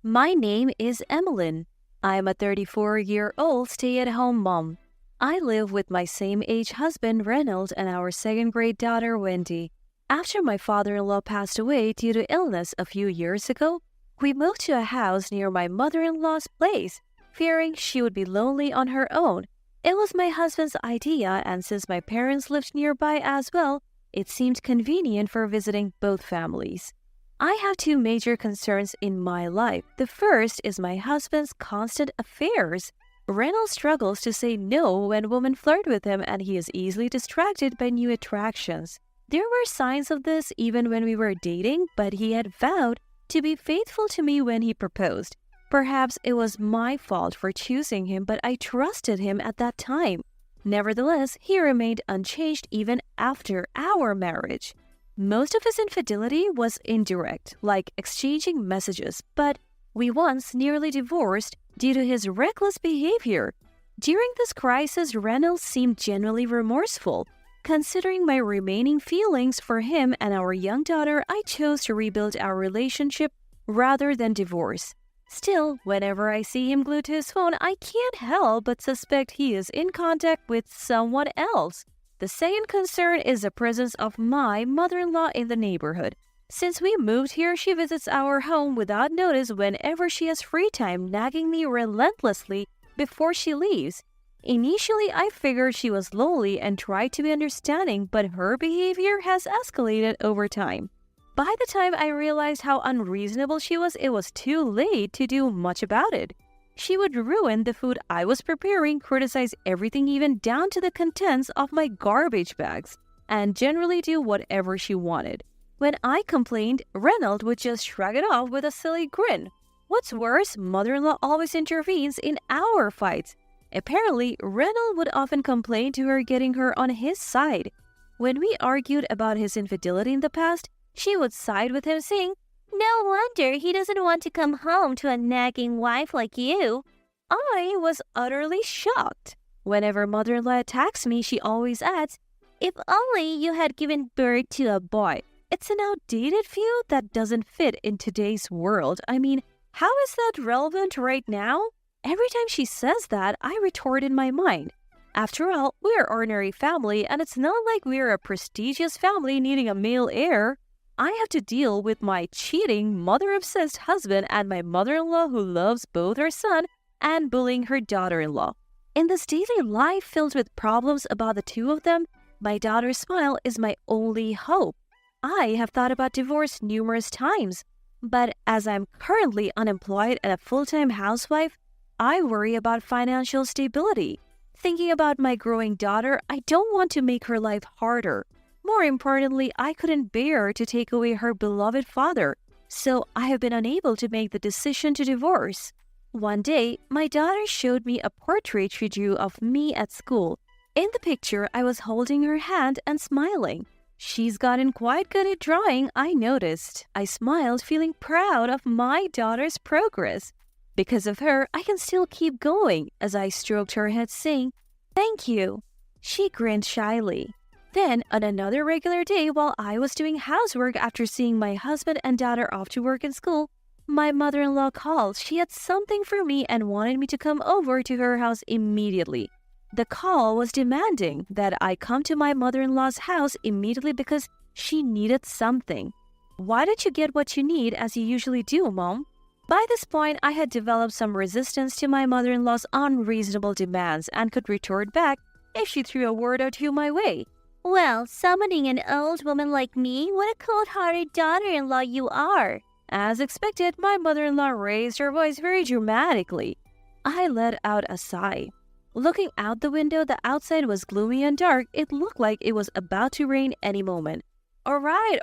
My name is Emmeline. I'm a 34-year-old stay-at-home mom. I live with my same-age husband, Reynolds, and our second-grade daughter, Wendy. After my father-in-law passed away due to illness a few years ago, we moved to a house near my mother-in-law's place, fearing she would be lonely on her own. It was my husband's idea, and since my parents lived nearby as well, it seemed convenient for visiting both families. I have two major concerns in my life. The first is my husband's constant affairs. Reynolds struggles to say no when women flirt with him, and he is easily distracted by new attractions. There were signs of this even when we were dating, but he had vowed to be faithful to me when he proposed. Perhaps it was my fault for choosing him, but I trusted him at that time. Nevertheless, he remained unchanged even after our marriage. Most of his infidelity was indirect, like exchanging messages, but we once nearly divorced due to his reckless behavior. During this crisis, Reynolds seemed genuinely remorseful. Considering my remaining feelings for him and our young daughter, I chose to rebuild our relationship rather than divorce. Still, whenever I see him glued to his phone, I can't help but suspect he is in contact with someone else. The second concern is the presence of my mother-in-law in the neighborhood. Since we moved here, she visits our home without notice whenever she has free time, nagging me relentlessly before she leaves. Initially, I figured she was lonely and tried to be understanding, but her behavior has escalated over time. By the time I realized how unreasonable she was, it was too late to do much about it. She would ruin the food I was preparing, criticize everything even down to the contents of my garbage bags, and generally do whatever she wanted. When I complained, Reynolds would just shrug it off with a silly grin. What's worse, mother-in-law always intervenes in our fights. Apparently, Reynolds would often complain to her, getting her on his side. When we argued about his infidelity in the past, she would side with him, saying, "No wonder he doesn't want to come home to a nagging wife like you." I was utterly shocked. Whenever mother-in-law attacks me, she always adds, "If only you had given birth to a boy." It's an outdated view that doesn't fit in today's world. I mean, how is that relevant right now? Every time she says that, I retort in my mind. After all, we're an ordinary family, and it's not like we're a prestigious family needing a male heir. I have to deal with my cheating, mother-obsessed husband and my mother-in-law who loves both her son and bullying her daughter-in-law. In this daily life filled with problems about the two of them, my daughter's smile is my only hope. I have thought about divorce numerous times, but as I'm currently unemployed and a full-time housewife, I worry about financial stability. Thinking about my growing daughter, I don't want to make her life harder. More importantly, I couldn't bear to take away her beloved father, so I have been unable to make the decision to divorce. One day, my daughter showed me a portrait she drew of me at school. In the picture, I was holding her hand and smiling. She's gotten quite good at drawing, I noticed. I smiled, feeling proud of my daughter's progress. Because of her, I can still keep going, as I stroked her head, saying, "Thank you." She grinned shyly. Then, on another regular day, while I was doing housework after seeing my husband and daughter off to work and school, my mother-in-law called. She had something for me and wanted me to come over to her house immediately. The call was demanding that I come to my mother-in-law's house immediately because she needed something. "Why don't you get what you need as you usually do, Mom?" By this point, I had developed some resistance to my mother-in-law's unreasonable demands and could retort back if she threw a word or two my way. "Well, summoning an old woman like me, what a cold-hearted daughter-in-law you are." As expected, my mother-in-law raised her voice very dramatically. I let out a sigh. Looking out the window, the outside was gloomy and dark. It looked like it was about to rain any moment. All right,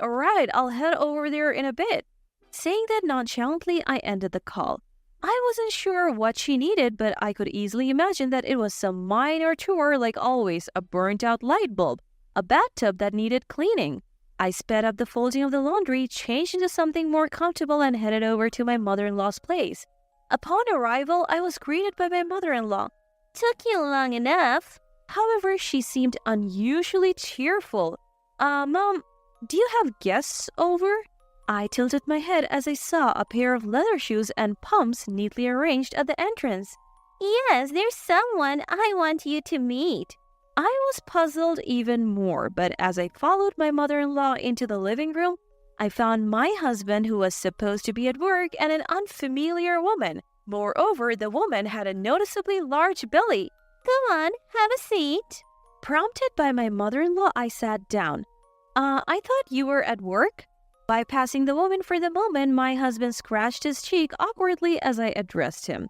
I'll head over there in a bit." Saying that nonchalantly, I ended the call. I wasn't sure what she needed, but I could easily imagine that it was some minor chore, like always, a burnt-out light bulb, a bathtub that needed cleaning. I sped up the folding of the laundry, changed into something more comfortable, and headed over to my mother-in-law's place. Upon arrival, I was greeted by my mother-in-law. "Took you long enough." However, she seemed unusually cheerful. Mom, do you have guests over?" I tilted my head as I saw a pair of leather shoes and pumps neatly arranged at the entrance. Yes, there's someone I want you to meet. I was puzzled even more, but as I followed my mother-in-law into the living room, I found my husband who was supposed to be at work and an unfamiliar woman. Moreover, the woman had a noticeably large belly. Come on, have a seat. Prompted by my mother-in-law, I sat down. I thought you were at work? Bypassing the woman for the moment, my husband scratched his cheek awkwardly as I addressed him.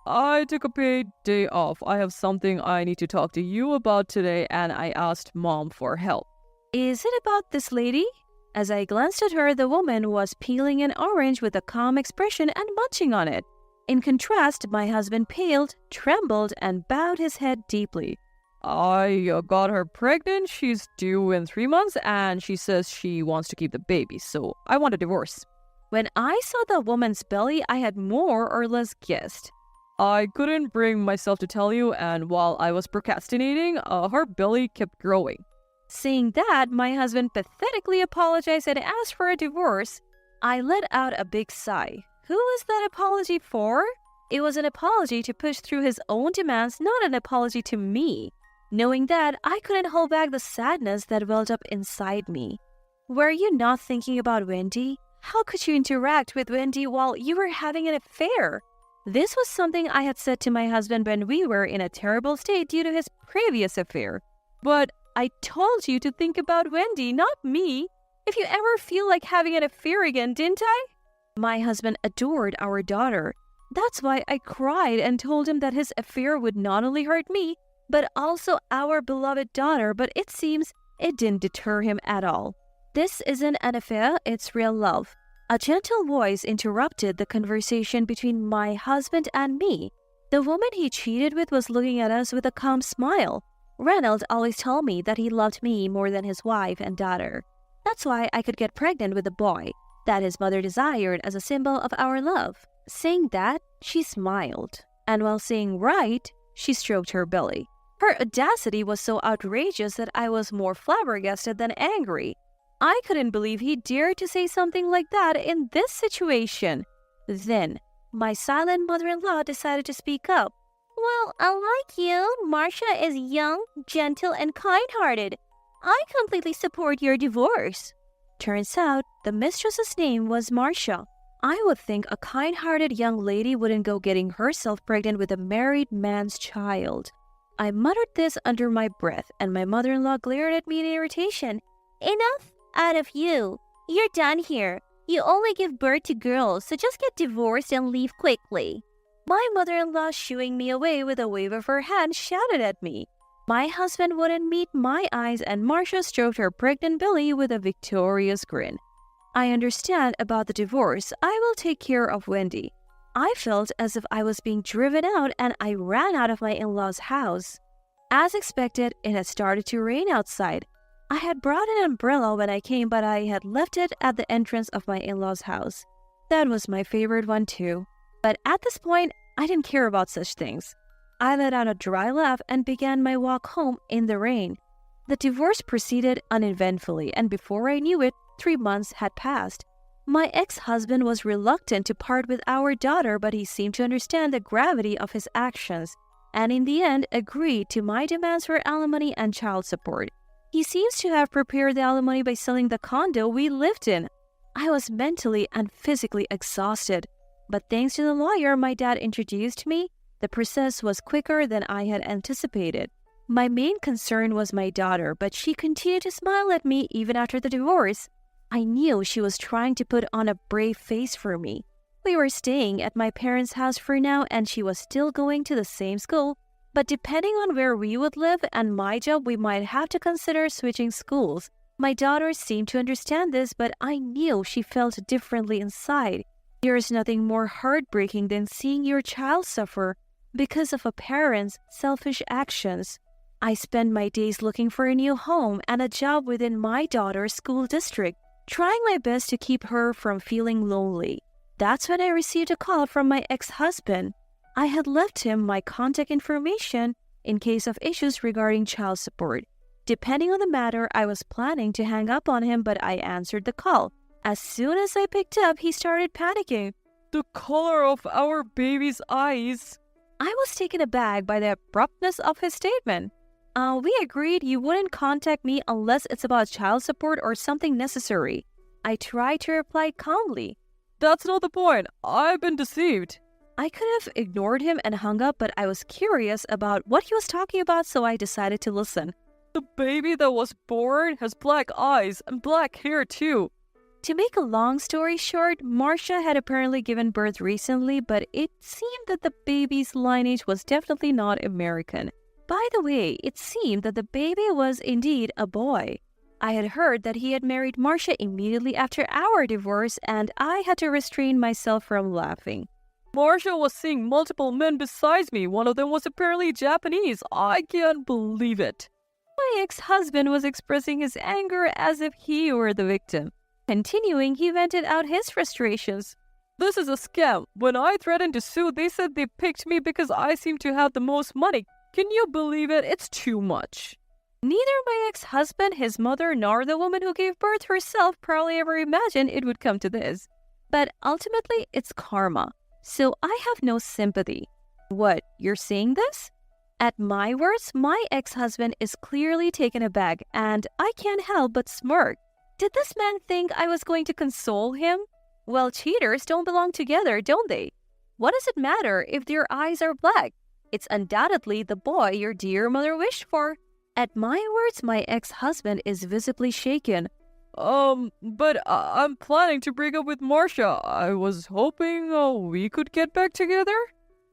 I took a paid day off. I have something I need to talk to you about today, and I asked Mom for help. Is it about this lady? As I glanced at her, the woman was peeling an orange with a calm expression and munching on it. In contrast, my husband paled, trembled, and bowed his head deeply. I got her pregnant. She's due in 3 months, and she says she wants to keep the baby, so I want a divorce. When I saw the woman's belly, I had more or less guessed. I couldn't bring myself to tell you, and while I was procrastinating, her belly kept growing. Saying that, my husband pathetically apologized and asked for a divorce. I let out a big sigh. Who was that apology for? It was an apology to push through his own demands, not an apology to me. Knowing that, I couldn't hold back the sadness that welled up inside me. Were you not thinking about Wendy? How could you interact with Wendy while you were having an affair? This was something I had said to my husband when we were in a terrible state due to his previous affair. But I told you to think about Wendy, not me. If you ever feel like having an affair again, didn't I? My husband adored our daughter. That's why I cried and told him that his affair would not only hurt me, but also our beloved daughter, but it seems it didn't deter him at all. This isn't an affair, it's real love. A gentle voice interrupted the conversation between my husband and me. The woman he cheated with was looking at us with a calm smile. Reynolds always told me that he loved me more than his wife and daughter. That's why I could get pregnant with a boy that his mother desired as a symbol of our love. Saying that, she smiled, and while saying right, she stroked her belly. Her audacity was so outrageous that I was more flabbergasted than angry. I couldn't believe he dared to say something like that in this situation. Then, my silent mother-in-law decided to speak up. Well, unlike you, Marcia is young, gentle, and kind-hearted. I completely support your divorce. Turns out, the mistress's name was Marcia. I would think a kind-hearted young lady wouldn't go getting herself pregnant with a married man's child. I muttered this under my breath, and my mother-in-law glared at me in irritation. Enough out of you. You're done here. You only give birth to girls, so just get divorced and leave quickly. My mother-in-law, shooing me away with a wave of her hand, shouted at me. My husband wouldn't meet my eyes, and Marcia stroked her pregnant belly with a victorious grin. I understand about the divorce. I will take care of Wendy. I felt as if I was being driven out, and I ran out of my in-laws' house. As expected, it had started to rain outside. I had brought an umbrella when I came, but I had left it at the entrance of my in-laws' house. That was my favorite one too. But at this point, I didn't care about such things. I let out a dry laugh and began my walk home in the rain. The divorce proceeded uneventfully, and before I knew it, 3 months had passed. My ex-husband was reluctant to part with our daughter, but he seemed to understand the gravity of his actions, and in the end agreed to my demands for alimony and child support. He seems to have prepared the alimony by selling the condo we lived in. I was mentally and physically exhausted, but thanks to the lawyer my dad introduced me, the process was quicker than I had anticipated. My main concern was my daughter, but she continued to smile at me even after the divorce. I knew she was trying to put on a brave face for me. We were staying at my parents' house for now, and she was still going to the same school, but depending on where we would live and my job, we might have to consider switching schools. My daughter seemed to understand this, but I knew she felt differently inside. There is nothing more heartbreaking than seeing your child suffer because of a parent's selfish actions. I spent my days looking for a new home and a job within my daughter's school district, trying my best to keep her from feeling lonely. That's when I received a call from my ex-husband. I had left him my contact information in case of issues regarding child support. Depending on the matter, I was planning to hang up on him, but I answered the call. As soon as I picked up, he started panicking. The color of our baby's eyes. I was taken aback by the abruptness of his statement. We agreed you wouldn't contact me unless it's about child support or something necessary. I tried to reply calmly. That's not the point. I've been deceived. I could have ignored him and hung up, but I was curious about what he was talking about, so I decided to listen. The baby that was born has black eyes and black hair too. To make a long story short, Marcia had apparently given birth recently, but it seemed that the baby's lineage was definitely not American. By the way, it seemed that the baby was indeed a boy. I had heard that he had married Marcia immediately after our divorce, and I had to restrain myself from laughing. Marcia was seeing multiple men besides me. One of them was apparently Japanese. I can't believe it. My ex-husband was expressing his anger as if he were the victim. Continuing, he vented out his frustrations. This is a scam. When I threatened to sue, they said they picked me because I seem to have the most money. Can you believe it? It's too much. Neither my ex-husband, his mother, nor the woman who gave birth herself probably ever imagined it would come to this. But ultimately, it's karma. So I have no sympathy. What, you're saying this? At my words, my ex-husband is clearly taken aback, and I can't help but smirk. Did this man think I was going to console him? Well, cheaters don't belong together, don't they? What does it matter if their eyes are black? It's undoubtedly the boy your dear mother wished for. At my words, my ex-husband is visibly shaken. But I'm planning to break up with Marcia. I was hoping we could get back together.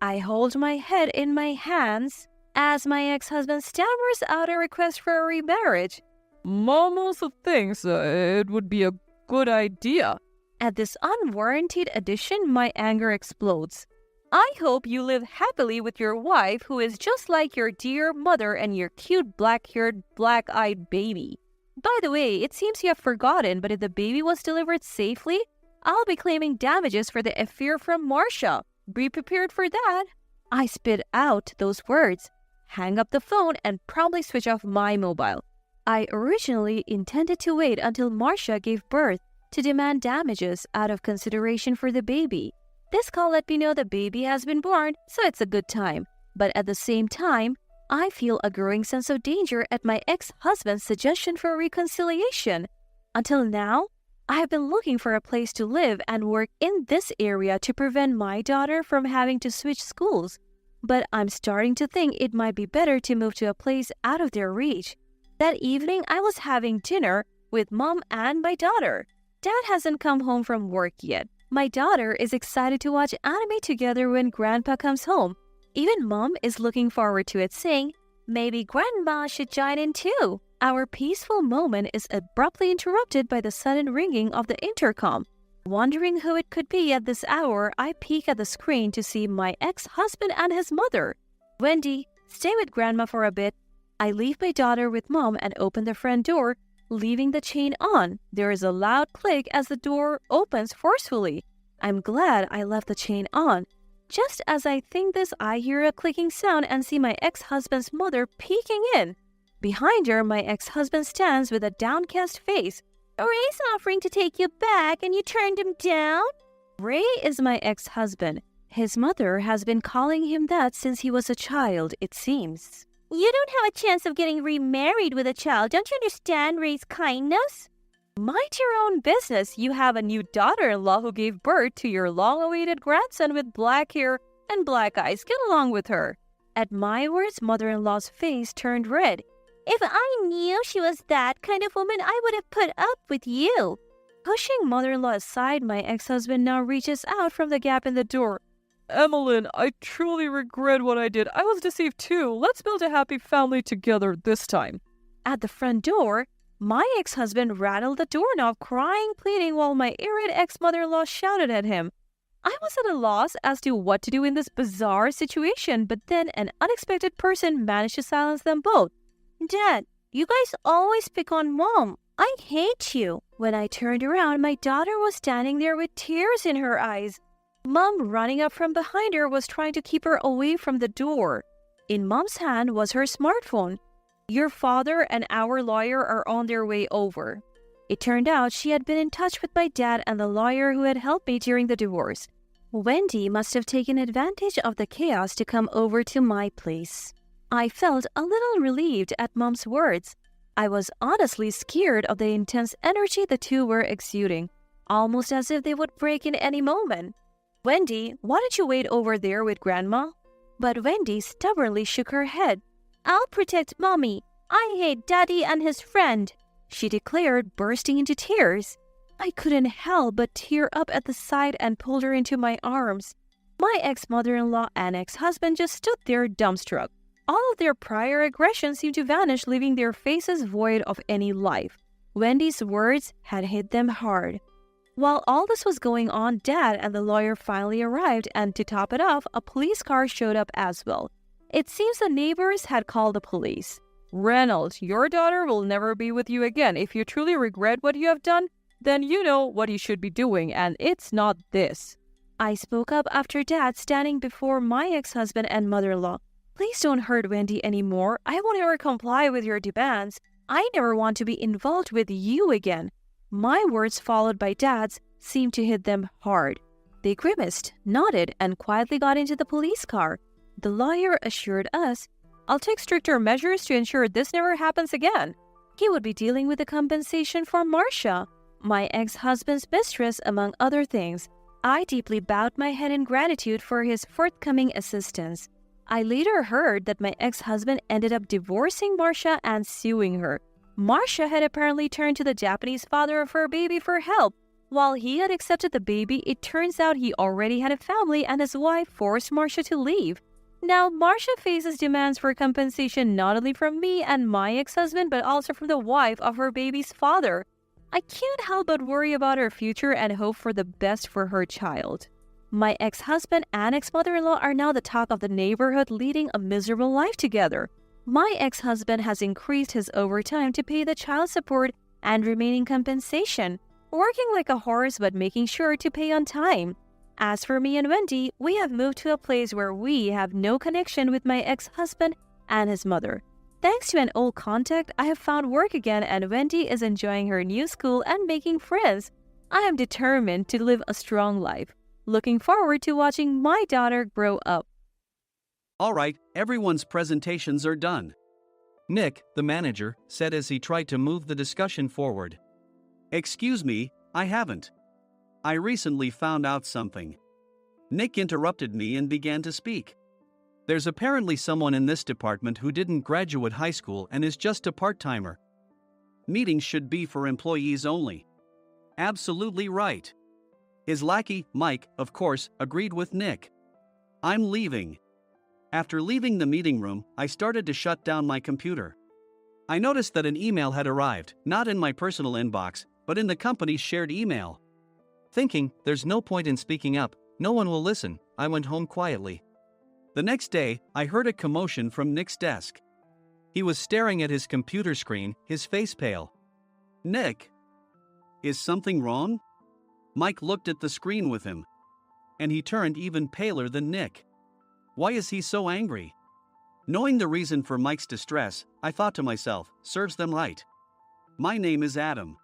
I hold my head in my hands as my ex-husband stammers out a request for a remarriage. Mom also thinks it would be a good idea. At this unwarranted addition, my anger explodes. I hope you live happily with your wife, who is just like your dear mother and your cute black-haired, black-eyed baby. By the way, it seems you have forgotten, but if the baby was delivered safely, I'll be claiming damages for the affair from Marcia. Be prepared for that. I spit out those words, hang up the phone, and promptly switch off my mobile. I originally intended to wait until Marcia gave birth to demand damages out of consideration for the baby. This call let me know the baby has been born, so it's a good time. But at the same time, I feel a growing sense of danger at my ex-husband's suggestion for reconciliation. Until now, I have been looking for a place to live and work in this area to prevent my daughter from having to switch schools. But I'm starting to think it might be better to move to a place out of their reach. That evening, I was having dinner with Mom and my daughter. Dad hasn't come home from work yet. My daughter is excited to watch anime together when Grandpa comes home. Even Mom is looking forward to it, saying, maybe Grandma should join in too. Our peaceful moment is abruptly interrupted by the sudden ringing of the intercom. Wondering who it could be at this hour, I peek at the screen to see my ex-husband and his mother. Wendy, stay with Grandma for a bit. I leave my daughter with Mom and open the front door, leaving the chain on. There is a loud click as the door opens forcefully. I'm glad I left the chain on. Just as I think this, I hear a clicking sound and see my ex-husband's mother peeking in. Behind her, my ex-husband stands with a downcast face. Ray's offering to take you back and you turned him down? Ray is my ex-husband. His mother has been calling him that since he was a child, it seems. You don't have a chance of getting remarried with a child. Don't you understand Ray's kindness? Mind your own business. You have a new daughter-in-law who gave birth to your long-awaited grandson with black hair and black eyes. Get along with her. At my words, mother-in-law's face turned red. If I knew she was that kind of woman, I would have put up with you. Pushing mother-in-law aside, my ex-husband now reaches out from the gap in the door. Emmeline, I truly regret what I did. I was deceived too. Let's build a happy family together this time. At the front door, my ex-husband rattled the doorknob, crying, pleading, while my irate ex-mother-in-law shouted at him. I was at a loss as to what to do in this bizarre situation, but then an unexpected person managed to silence them both. Dad, you guys always pick on Mom. I hate you. When I turned around, my daughter was standing there with tears in her eyes. Mom, running up from behind her, was trying to keep her away from the door. In Mom's hand was her smartphone. Your father and our lawyer are on their way over. It turned out she had been in touch with my dad and the lawyer who had helped me during the divorce. Wendy must have taken advantage of the chaos to come over to my place. I felt a little relieved at Mom's words. I was honestly scared of the intense energy the two were exuding, almost as if they would break in any moment. "Wendy, why don't you wait over there with Grandma?" But Wendy stubbornly shook her head. "I'll protect Mommy. I hate Daddy and his friend," she declared, bursting into tears. I couldn't help but tear up at the sight and pulled her into my arms. My ex-mother-in-law and ex-husband just stood there dumbstruck. All of their prior aggression seemed to vanish, leaving their faces void of any life. Wendy's words had hit them hard. While all this was going on, Dad and the lawyer finally arrived, and to top it off, a police car showed up as well. It seems the neighbors had called the police. "Reynolds, your daughter will never be with you again. If you truly regret what you have done, then you know what you should be doing, and it's not this." I spoke up after Dad standing before my ex-husband and mother-in-law. "Please don't hurt Wendy anymore. I won't ever comply with your demands. I never want to be involved with you again." My words, followed by Dad's, seemed to hit them hard. They grimaced, nodded, and quietly got into the police car. The lawyer assured us, "I'll take stricter measures to ensure this never happens again." He would be dealing with the compensation for Marcia, my ex-husband's mistress, among other things. I deeply bowed my head in gratitude for his forthcoming assistance. I later heard that my ex-husband ended up divorcing Marcia and suing her. Marcia had apparently turned to the Japanese father of her baby for help. While he had accepted the baby, it turns out he already had a family and his wife forced Marcia to leave. Now, Marcia faces demands for compensation not only from me and my ex-husband, but also from the wife of her baby's father. I can't help but worry about her future and hope for the best for her child. My ex-husband and ex-mother-in-law are now the talk of the neighborhood, leading a miserable life together. My ex-husband has increased his overtime to pay the child support and remaining compensation, working like a horse but making sure to pay on time. As for me and Wendy, we have moved to a place where we have no connection with my ex-husband and his mother. Thanks to an old contact, I have found work again, and Wendy is enjoying her new school and making friends. I am determined to live a strong life. Looking forward to watching my daughter grow up. All right, everyone's presentations are done. Nick, the manager, said as he tried to move the discussion forward. Excuse me, I haven't. I recently found out something. Nick interrupted me and began to speak. There's apparently someone in this department who didn't graduate high school and is just a part-timer. Meetings should be for employees only. Absolutely right. His lackey, Mike, of course, agreed with Nick. I'm leaving. After leaving the meeting room, I started to shut down my computer. I noticed that an email had arrived, not in my personal inbox, but in the company's shared email. Thinking, there's no point in speaking up, no one will listen, I went home quietly. The next day, I heard a commotion from Nick's desk. He was staring at his computer screen, his face pale. Nick! Is something wrong? Mike looked at the screen with him. And he turned even paler than Nick. Why is he so angry? Knowing the reason for Mike's distress, I thought to myself, serves them right. My name is Adam.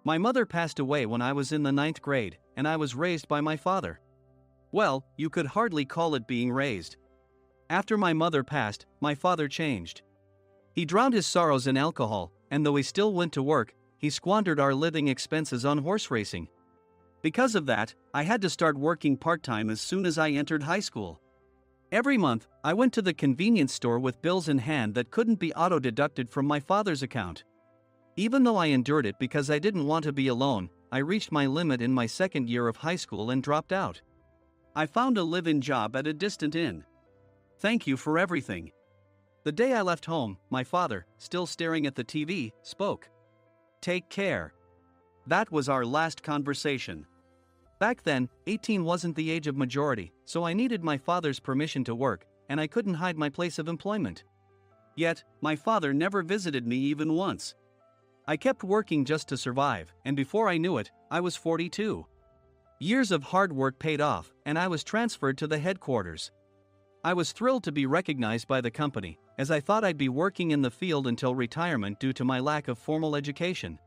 My mother passed away when I was in the 9th grade, and I was raised by my father. Well, you could hardly call it being raised. After my mother passed, my father changed. He drowned his sorrows in alcohol, and though he still went to work, he squandered our living expenses on horse racing. Because of that, I had to start working part-time as soon as I entered high school. Every month, I went to the convenience store with bills in hand that couldn't be auto-deducted from my father's account. Even though I endured it because I didn't want to be alone, I reached my limit in my second year of high school and dropped out. I found a live-in job at a distant inn. Thank you for everything. The day I left home, my father, still staring at the TV, spoke. Take care. That was our last conversation. Back then, 18 wasn't the age of majority, so I needed my father's permission to work, and I couldn't hide my place of employment. Yet, my father never visited me even once. I kept working just to survive, and before I knew it, I was 42. Years of hard work paid off, and I was transferred to the headquarters. I was thrilled to be recognized by the company, as I thought I'd be working in the field until retirement due to my lack of formal education.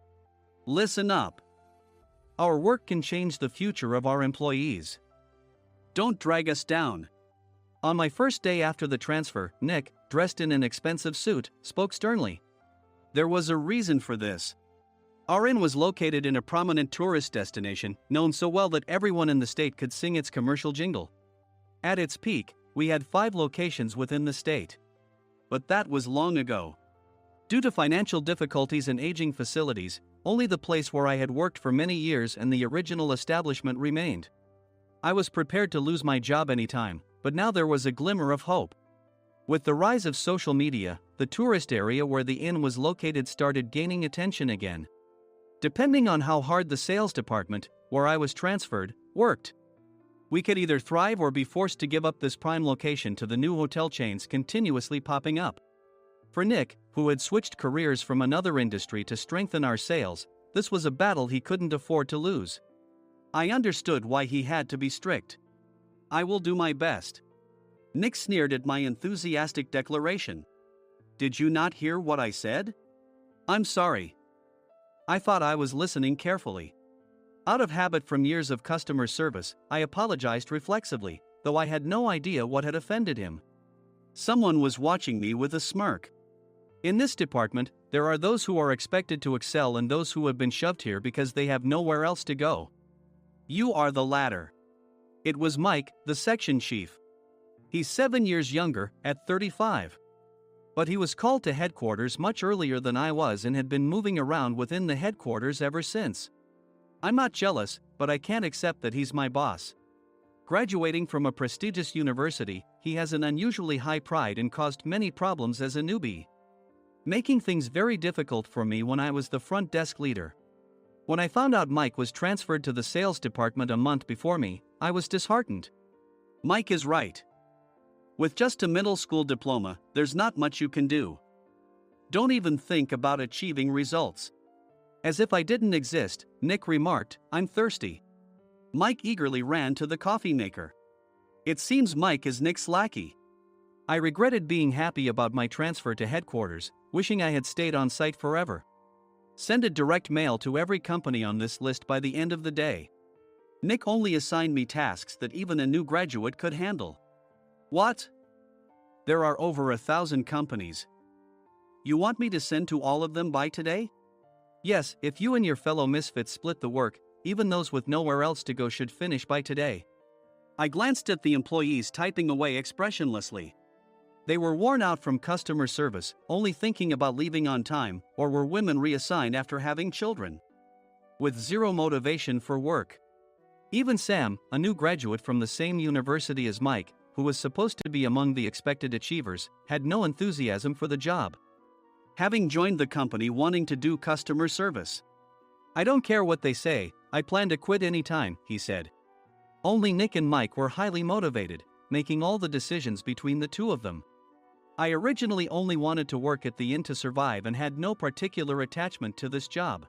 Listen up. Our work can change the future of our employees. Don't drag us down. On my first day after the transfer, Nick, dressed in an expensive suit, spoke sternly. There was a reason for this. Our inn was located in a prominent tourist destination, known so well that everyone in the state could sing its commercial jingle. At its peak, we had 5 locations within the state. But that was long ago. Due to financial difficulties and aging facilities, only the place where I had worked for many years and the original establishment remained. I was prepared to lose my job anytime, but now there was a glimmer of hope. With the rise of social media, the tourist area where the inn was located started gaining attention again. Depending on how hard the sales department, where I was transferred, worked, we could either thrive or be forced to give up this prime location to the new hotel chains continuously popping up. For Nick, who had switched careers from another industry to strengthen our sales, this was a battle he couldn't afford to lose. I understood why he had to be strict. I will do my best. Nick sneered at my enthusiastic declaration. Did you not hear what I said? I'm sorry. I thought I was listening carefully. Out of habit from years of customer service, I apologized reflexively, though I had no idea what had offended him. Someone was watching me with a smirk. In this department, there are those who are expected to excel and those who have been shoved here because they have nowhere else to go. You are the latter. It was Mike, the section chief. He's 7 years younger, at 35. But he was called to headquarters much earlier than I was and had been moving around within the headquarters ever since. I'm not jealous, but I can't accept that he's my boss. Graduating from a prestigious university, he has an unusually high pride and caused many problems as a newbie, making things very difficult for me when I was the front desk leader. When I found out Mike was transferred to the sales department a month before me, I was disheartened. Mike is right. With just a middle school diploma, there's not much you can do. Don't even think about achieving results. As if I didn't exist, Nick remarked, I'm thirsty. Mike eagerly ran to the coffee maker. It seems Mike is Nick's lackey. I regretted being happy about my transfer to headquarters, wishing I had stayed on site forever. Send a direct mail to every company on this list by the end of the day. Nick only assigned me tasks that even a new graduate could handle. What? There are over 1,000 companies. You want me to send to all of them by today? Yes, if you and your fellow misfits split the work, even those with nowhere else to go should finish by today. I glanced at the employees typing away expressionlessly. They were worn out from customer service, only thinking about leaving on time, or were women reassigned after having children, with zero motivation for work. Even Sam, a new graduate from the same university as Mike, who was supposed to be among the expected achievers, had no enthusiasm for the job, having joined the company wanting to do customer service. I don't care what they say, I plan to quit anytime, he said. Only Nick and Mike were highly motivated, making all the decisions between the two of them. I originally only wanted to work at the inn to survive and had no particular attachment to this job.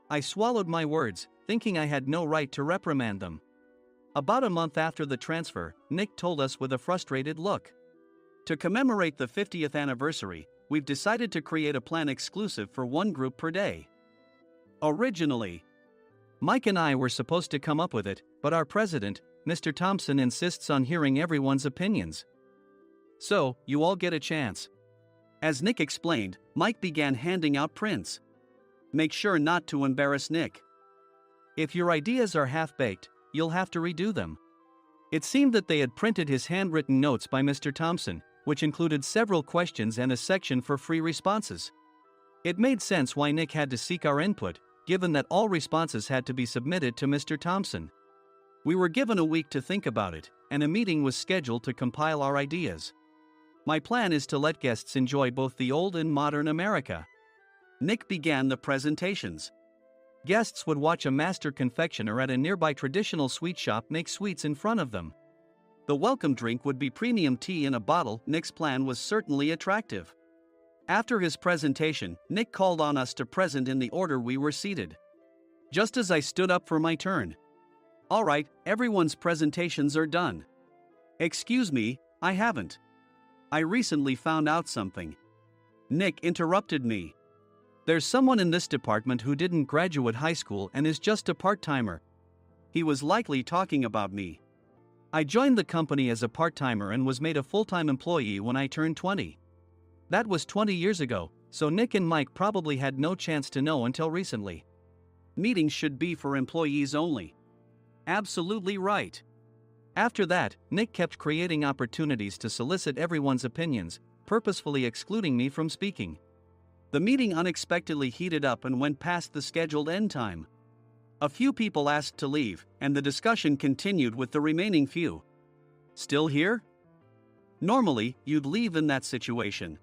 I swallowed my words, thinking I had no right to reprimand them. About a month after the transfer, Nick told us with a frustrated look. To commemorate the 50th anniversary, we've decided to create a plan exclusive for one group per day. Originally, Mike and I were supposed to come up with it, but our president, Mr. Thompson, insists on hearing everyone's opinions. So, you all get a chance. As Nick explained, Mike began handing out prints. Make sure not to embarrass Nick. If your ideas are half-baked, you'll have to redo them. It seemed that they had printed his handwritten notes by Mr. Thompson, which included several questions and a section for free responses. It made sense why Nick had to seek our input, given that all responses had to be submitted to Mr. Thompson. We were given a week to think about it, and a meeting was scheduled to compile our ideas. My plan is to let guests enjoy both the old and modern America. Nick began the presentations. Guests would watch a master confectioner at a nearby traditional sweet shop make sweets in front of them. The welcome drink would be premium tea in a bottle. Nick's plan was certainly attractive. After his presentation, Nick called on us to present in the order we were seated. Just as I stood up for my turn. All right, everyone's presentations are done. Excuse me, I haven't. I recently found out something. Nick interrupted me. There's someone in this department who didn't graduate high school and is just a part-timer. He was likely talking about me. I joined the company as a part-timer and was made a full-time employee when I turned 20. That was 20 years ago, so Nick and Mike probably had no chance to know until recently. Meetings should be for employees only. Absolutely right. After that, Nick kept creating opportunities to solicit everyone's opinions, purposefully excluding me from speaking. The meeting unexpectedly heated up and went past the scheduled end time. A few people asked to leave, and the discussion continued with the remaining few. Still here? Normally, you'd leave in that situation.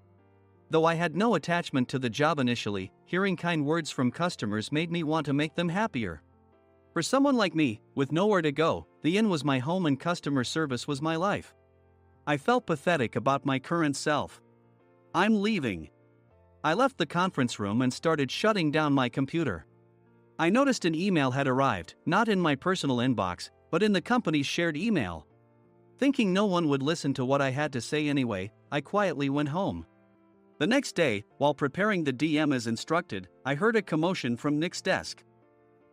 Though I had no attachment to the job initially, hearing kind words from customers made me want to make them happier. For someone like me, with nowhere to go, the inn was my home and customer service was my life. I felt pathetic about my current self. I'm leaving. I left the conference room and started shutting down my computer. I noticed an email had arrived, not in my personal inbox, but in the company's shared email. Thinking no one would listen to what I had to say anyway, I quietly went home. The next day, while preparing the DM as instructed, I heard a commotion from Nick's desk.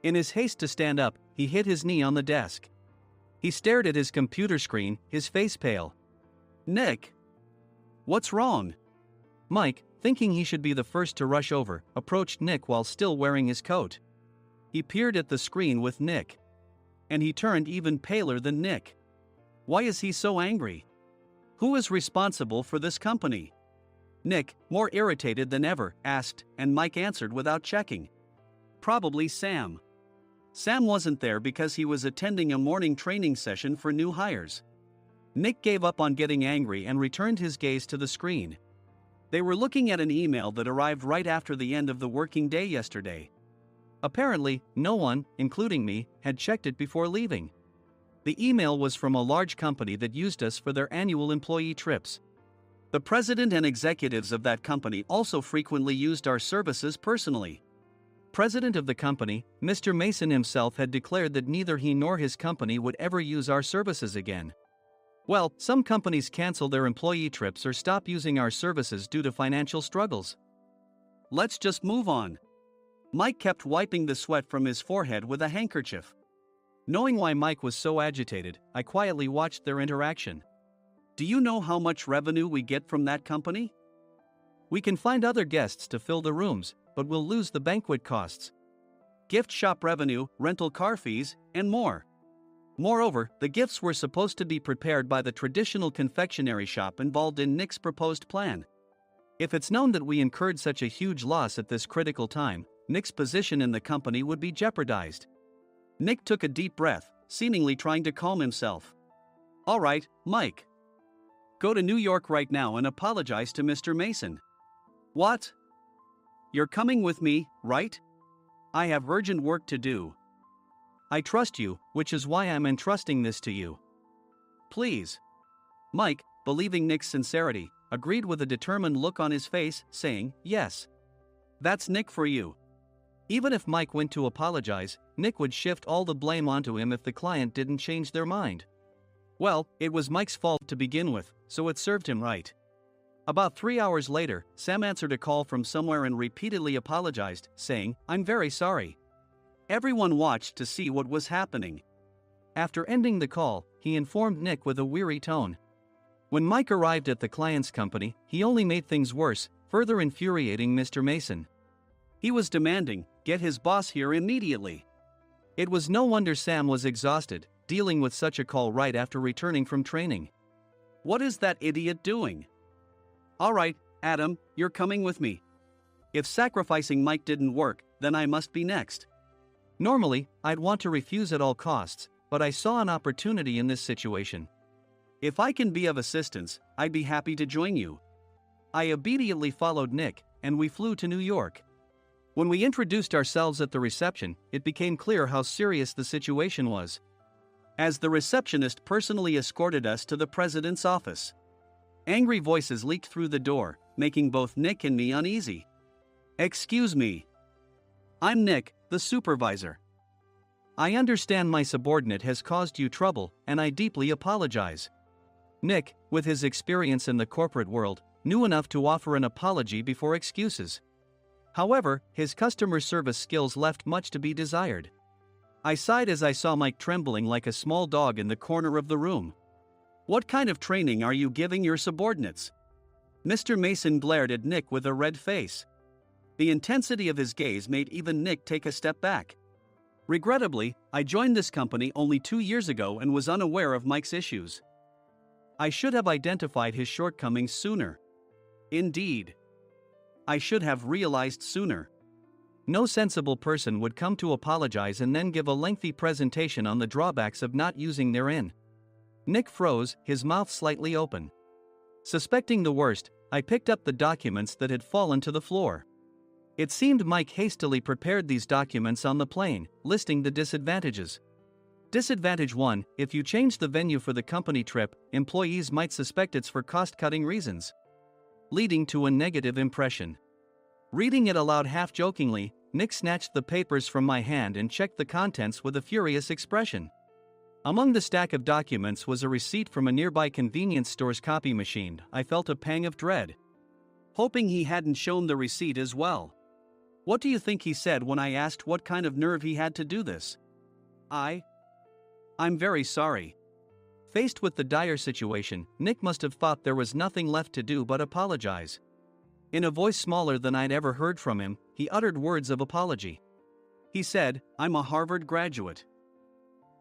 In his haste to stand up, he hit his knee on the desk. He stared at his computer screen, his face pale. Nick! What's wrong? Mike, thinking he should be the first to rush over, approached Nick while still wearing his coat. He peered at the screen with Nick. And he turned even paler than Nick. Why is he so angry? Who is responsible for this company? Nick, more irritated than ever, asked, and Mike answered without checking. Probably Sam. Sam wasn't there because he was attending a morning training session for new hires. Nick gave up on getting angry and returned his gaze to the screen. They were looking at an email that arrived right after the end of the working day yesterday. Apparently, no one, including me, had checked it before leaving. The email was from a large company that used us for their annual employee trips. The president and executives of that company also frequently used our services personally. President of the company, Mr. Mason himself had declared that neither he nor his company would ever use our services again. Well, some companies cancel their employee trips or stop using our services due to financial struggles. Let's just move on. Mike kept wiping the sweat from his forehead with a handkerchief. Knowing why Mike was so agitated, I quietly watched their interaction. Do you know how much revenue we get from that company? We can find other guests to fill the rooms, but we'll lose the banquet costs, gift shop revenue, rental car fees, and more. Moreover, the gifts were supposed to be prepared by the traditional confectionery shop involved in Nick's proposed plan. If it's known that we incurred such a huge loss at this critical time, Nick's position in the company would be jeopardized. Nick took a deep breath, seemingly trying to calm himself. All right, Mike. Go to New York right now and apologize to Mr. Mason. What? You're coming with me, right? I have urgent work to do. I trust you, which is why I'm entrusting this to you. Please. Mike, believing Nick's sincerity, agreed with a determined look on his face, saying, yes. That's Nick for you. Even if Mike went to apologize, Nick would shift all the blame onto him if the client didn't change their mind. Well, it was Mike's fault to begin with, so it served him right. About 3 hours later, Sam answered a call from somewhere and repeatedly apologized, saying, I'm very sorry. Everyone watched to see what was happening. After ending the call, he informed Nick with a weary tone. When Mike arrived at the client's company, he only made things worse, further infuriating Mr. Mason. He was demanding, get his boss here immediately. It was no wonder Sam was exhausted, dealing with such a call right after returning from training. What is that idiot doing? All right, Adam, you're coming with me. If sacrificing Mike didn't work, then I must be next. Normally, I'd want to refuse at all costs, but I saw an opportunity in this situation. If I can be of assistance, I'd be happy to join you. I immediately followed Nick, and we flew to New York. When we introduced ourselves at the reception, it became clear how serious the situation was, as the receptionist personally escorted us to the president's office. Angry voices leaked through the door, making both Nick and me uneasy. Excuse me. I'm Nick, the supervisor. I understand my subordinate has caused you trouble, and I deeply apologize. Nick, with his experience in the corporate world, knew enough to offer an apology before excuses. However, his customer service skills left much to be desired. I sighed as I saw Mike trembling like a small dog in the corner of the room. "What kind of training are you giving your subordinates?" Mr. Mason glared at Nick with a red face. The intensity of his gaze made even Nick take a step back. Regrettably, I joined this company only 2 years ago and was unaware of Mike's issues. I should have identified his shortcomings sooner. Indeed, I should have realized sooner. No sensible person would come to apologize and then give a lengthy presentation on the drawbacks of not using their in. Nick froze, his mouth slightly open. Suspecting the worst, I picked up the documents that had fallen to the floor. It seemed Mike hastily prepared these documents on the plane, listing the disadvantages. Disadvantage 1: if you change the venue for the company trip, employees might suspect it's for cost-cutting reasons, leading to a negative impression. Reading it aloud half-jokingly, Nick snatched the papers from my hand and checked the contents with a furious expression. Among the stack of documents was a receipt from a nearby convenience store's copy machine. I felt a pang of dread, hoping he hadn't shown the receipt as well. What do you think he said when I asked what kind of nerve he had to do this? I'm very sorry. Faced with the dire situation, Nick must have thought there was nothing left to do but apologize. In a voice smaller than I'd ever heard from him, he uttered words of apology. He said, "I'm a Harvard graduate.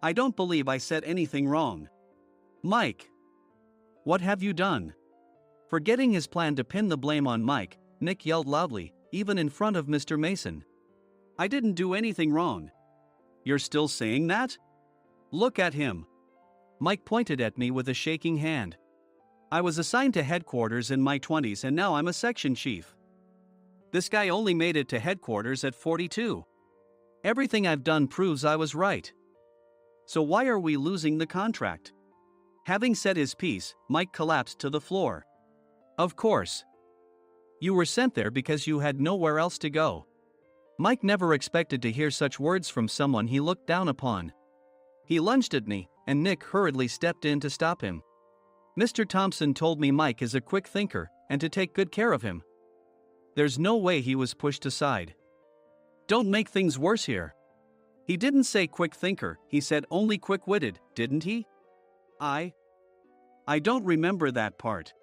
I don't believe I said anything wrong." "Mike, what have you done?" Forgetting his plan to pin the blame on Mike, Nick yelled loudly, even in front of Mr. Mason. "I didn't do anything wrong." "You're still saying that? Look at him." Mike pointed at me with a shaking hand. "I was assigned to headquarters in my 20s and now I'm a section chief. This guy only made it to headquarters at 42. Everything I've done proves I was right. So why are we losing the contract?" Having said his piece, Mike collapsed to the floor. "Of course. You were sent there because you had nowhere else to go." Mike never expected to hear such words from someone he looked down upon. He lunged at me, and Nick hurriedly stepped in to stop him. "Mr. Thompson told me Mike is a quick thinker, and to take good care of him." There's no way he was pushed aside. "Don't make things worse here. He didn't say quick thinker, he said only quick-witted, didn't he?" I don't remember that part."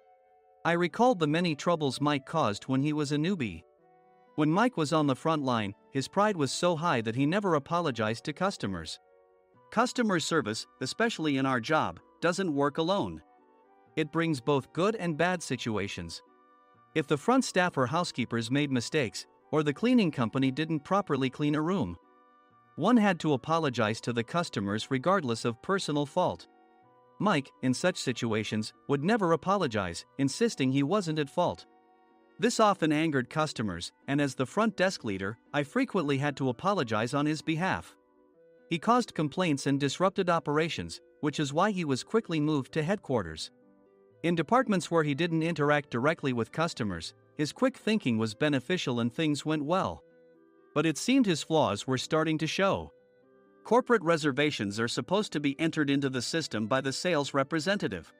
I recalled the many troubles Mike caused when he was a newbie. When Mike was on the front line, his pride was so high that he never apologized to customers. Customer service, especially in our job, doesn't work alone. It brings both good and bad situations. If the front staff or housekeepers made mistakes, or the cleaning company didn't properly clean a room, one had to apologize to the customers regardless of personal fault. Mike, in such situations, would never apologize, insisting he wasn't at fault. This often angered customers, and as the front desk leader, I frequently had to apologize on his behalf. He caused complaints and disrupted operations, which is why he was quickly moved to headquarters. In departments where he didn't interact directly with customers, his quick thinking was beneficial and things went well. But it seemed his flaws were starting to show. Corporate reservations are supposed to be entered into the system by the sales representative.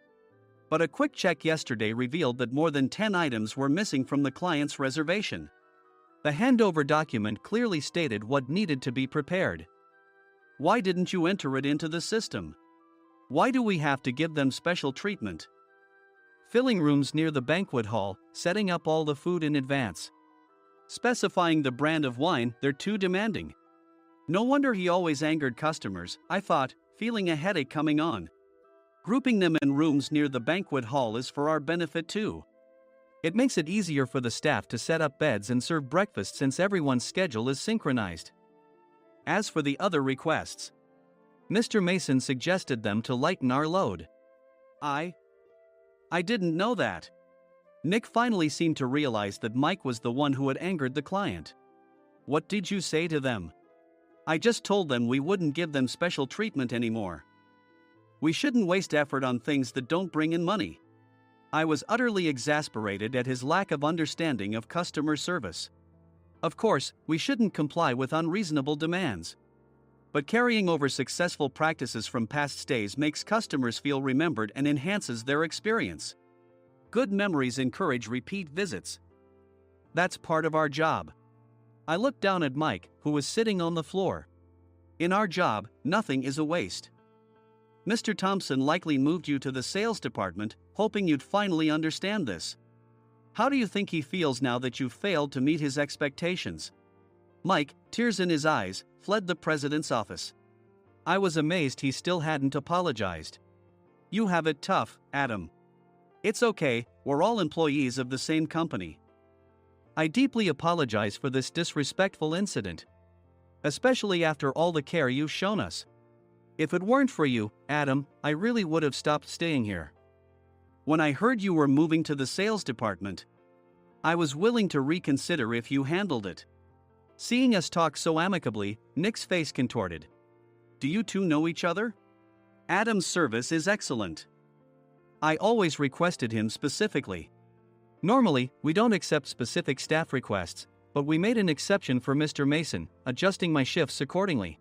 But a quick check yesterday revealed that more than 10 items were missing from the client's reservation. The handover document clearly stated what needed to be prepared. Why didn't you enter it into the system? Why do we have to give them special treatment? Filling rooms near the banquet hall, setting up all the food in advance. Specifying the brand of wine, they're too demanding. No wonder he always angered customers, I thought, feeling a headache coming on. Grouping them in rooms near the banquet hall is for our benefit too. It makes it easier for the staff to set up beds and serve breakfast since everyone's schedule is synchronized. As for the other requests, Mr. Mason suggested them to lighten our load. I didn't know that. Nick finally seemed to realize that Mike was the one who had angered the client. What did you say to them? I just told them we wouldn't give them special treatment anymore. We shouldn't waste effort on things that don't bring in money. I was utterly exasperated at his lack of understanding of customer service. Of course, we shouldn't comply with unreasonable demands. But carrying over successful practices from past stays makes customers feel remembered and enhances their experience. Good memories encourage repeat visits. That's part of our job. I looked down at Mike, who was sitting on the floor. In our job, nothing is a waste. Mr. Thompson likely moved you to the sales department, hoping you'd finally understand this. How do you think he feels now that you've failed to meet his expectations? Mike, tears in his eyes, fled the president's office. I was amazed he still hadn't apologized. You have it tough, Adam. It's okay, we're all employees of the same company. I deeply apologize for this disrespectful incident. Especially after all the care you've shown us. If it weren't for you, Adam, I really would have stopped staying here. When I heard you were moving to the sales department, I was willing to reconsider if you handled it. Seeing us talk so amicably, Nick's face contorted. Do you two know each other? Adam's service is excellent. I always requested him specifically. Normally, we don't accept specific staff requests, but we made an exception for Mr. Mason, adjusting my shifts accordingly.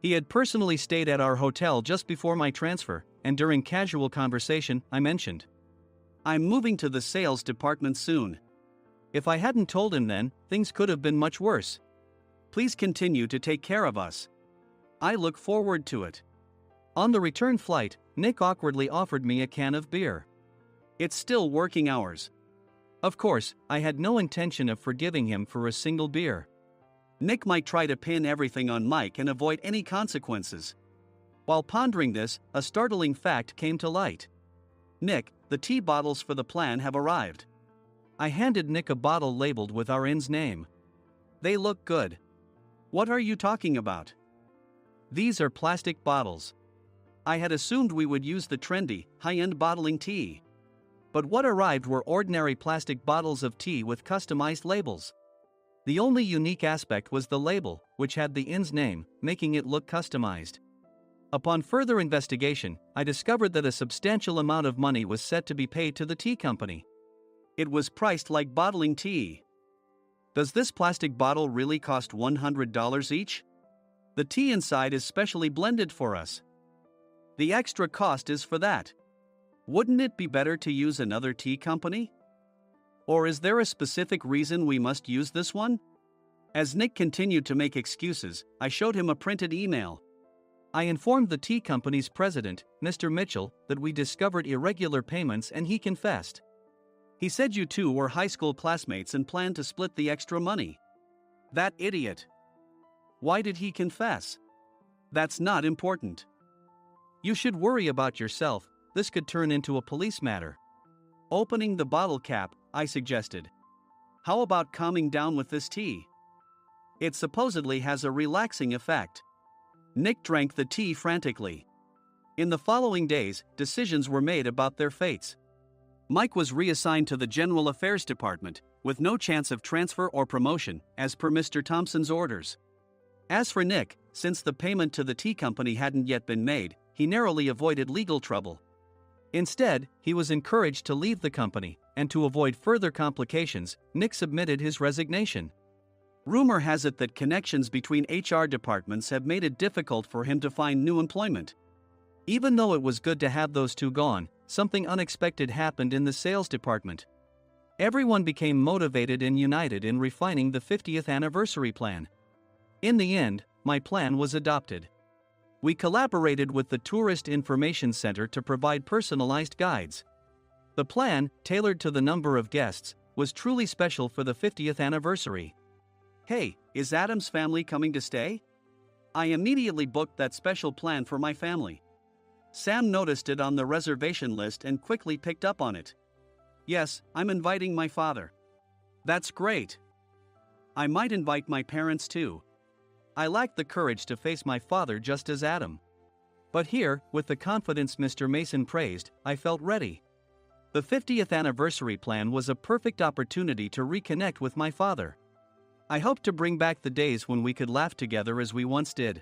He had personally stayed at our hotel just before my transfer, and during casual conversation, I mentioned, I'm moving to the sales department soon. If I hadn't told him then, things could have been much worse. Please continue to take care of us. I look forward to it. On the return flight, Nick awkwardly offered me a can of beer. It's still working hours. Of course, I had no intention of forgiving him for a single beer. Nick might try to pin everything on Mike and avoid any consequences. While pondering this, a startling fact came to light. Nick, the tea bottles for the plan have arrived. I handed Nick a bottle labeled with our inn's name. They look good. What are you talking about? These are plastic bottles. I had assumed we would use the trendy, high-end bottling tea. But what arrived were ordinary plastic bottles of tea with customized labels. The only unique aspect was the label, which had the inn's name, making it look customized. Upon further investigation, I discovered that a substantial amount of money was set to be paid to the tea company. It was priced like bottling tea. Does this plastic bottle really cost $100 each? The tea inside is specially blended for us. The extra cost is for that. Wouldn't it be better to use another tea company? Or is there a specific reason we must use this one? As Nick continued to make excuses, I showed him a printed email. I informed the tea company's president, Mr. Mitchell, that we discovered irregular payments and he confessed. He said you two were high school classmates and planned to split the extra money. That idiot. Why did he confess? That's not important. You should worry about yourself. This could turn into a police matter. Opening the bottle cap, I suggested. How about calming down with this tea? It supposedly has a relaxing effect. Nick drank the tea frantically. In the following days, decisions were made about their fates. Mike was reassigned to the General Affairs Department, with no chance of transfer or promotion, as per Mr. Thompson's orders. As for Nick, since the payment to the tea company hadn't yet been made, he narrowly avoided legal trouble. Instead, he was encouraged to leave the company, and to avoid further complications, Nick submitted his resignation. Rumor has it that connections between HR departments have made it difficult for him to find new employment. Even though it was good to have those two gone, something unexpected happened in the sales department. Everyone became motivated and united in refining the 50th anniversary plan. In the end, my plan was adopted. We collaborated with the Tourist Information Center to provide personalized guides. The plan, tailored to the number of guests, was truly special for the 50th anniversary. Hey, is Adam's family coming to stay? I immediately booked that special plan for my family. Sam noticed it on the reservation list and quickly picked up on it. Yes, I'm inviting my father. That's great. I might invite my parents too. I lacked the courage to face my father just as Adam. But here, with the confidence Mr. Mason praised, I felt ready. The 50th anniversary plan was a perfect opportunity to reconnect with my father. I hoped to bring back the days when we could laugh together as we once did.